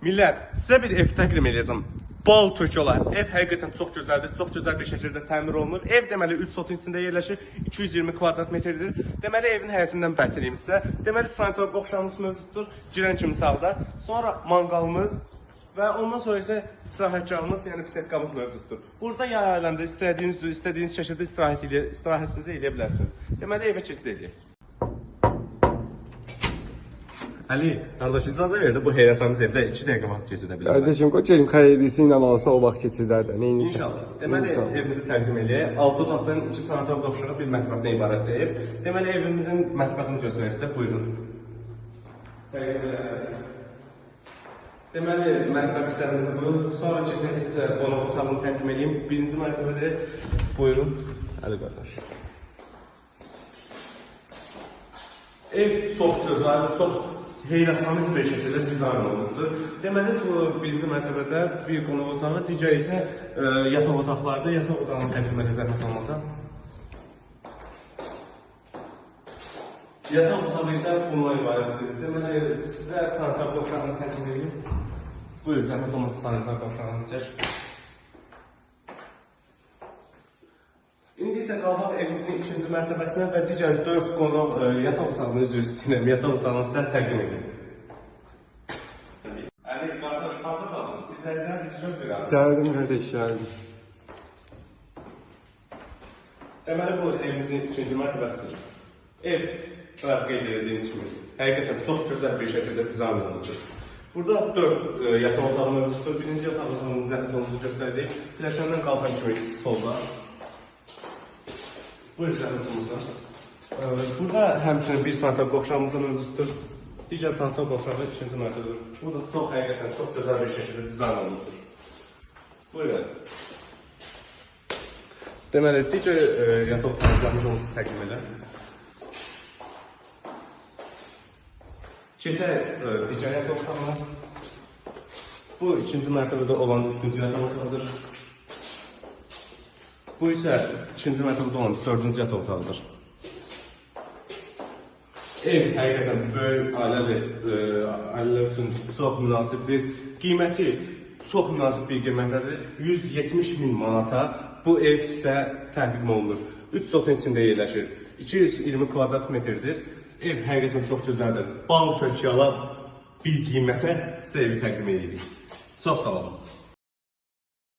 Millət, sizə bir ev təqdim edəcəm. Bal tök olan ev həqiqətən çox gözəldir, çox gözəl bir şəkildə təmir olunur. Ev deməli 3 sotun içində yerləşir, 220 kvadrat metrdir. Deməli evin həyətindən bəhs edeyim sizə. Deməli sanitar boşanmış mövcuddur, girən kimi sağda. Sonra manqalımız və ondan sonra isə istirahətgahımız, yəni bisetkamız mövcuddur. Burada yay aylarında istədiyiniz şəkildə istirahətinizi eləyə bilərsiniz. Deməli evə keçid edək. Ali, qardaş icazə verdi bu heyrətamiz evdə 2 dəqiqə vaxt keçirdə bilərəm. Kardeşim, qoçayım xeyirlisi ilə olsa o vaxt keçirdər də. Neyinsə. İnşallah. Deməli evimizi təqdim eləyək. 6 otaqdan 2 sanitar qovşağı bir mətbəxdən ibarətdir ev. Deməli evimizin mətbəxini göstərək sizə, buyurun. Deməli mətbəx hissəmiz bu. Sonra keçək sizə qonaq otağını təqdim eləyim. Birinci mərtəbədə buyurun. Ali qardaş. Ev çox gözəl, çox heyrətamiz bir şəkildə dizayn olunubdur. Deməli, birinci mərtəbədə bir qonaq otağı, digər isə yataq otaqlardır. Yataq otağını təqdim edə zəhmət olmasa. Yataq otağı isə bundan ibarətdir. Deməli, sizə sanitar qovşağını təqdim edeyim. Buyur, zəhmət olmasa sanitar qovşağını çək. İndi isə qalxaq evimizin ikinci mərtəbəsinə və digər 4 qonaq yataq otağını üzr istəyirəm, yataq otağını sizə təqdim edim. Ali, qardaş, harada qalın? İzləyicilər bizi göz verir. Gəldim qardaş, gəldim. Deməli, bu evimizin ikinci mərtəbəsidir. Ev, qeyd edildiyim kimi, həqiqətən çox gözəl bir şəkildə dizayn olunur. Burada 4 yataq otağı mövcuddur. Birinci yataq otağımızı zəhmətimizi göstərdik. Pləşəndən qalxan kimi solda. Buyur zəhmətimizdən. Burada həmçinin bir sanitar qovşağımız da mövcuddur. Digər sanitar qovşağı ikinci mərtəbədir. Bu da çox həqiqətən çox gözəl bir şəkildə dizayn olunur. Buyurun. Deməli, digər yataq otağımızı təqdim edə. Keçək digər yataq otağına. Bu ikinci mərtəbədə olan üçüncü yataq otağıdır. Bu isə ikinci mərtəbədə olan 4-cü yataq otağıdır. Ev həqiqətən böyük ailədir. Ailələr üçün çox münasibdir. Qiyməti çox münasib bir qiymətədir. 170 min manata bu ev isə təqdim olunur. 3 sotun içində yerləşir. 220 kvadrat metrdir. Ev həqiqətən çox gözəldir. Bal tökyalı bir qiymətə sizə evi təqdim edirik. Çox sağ olun.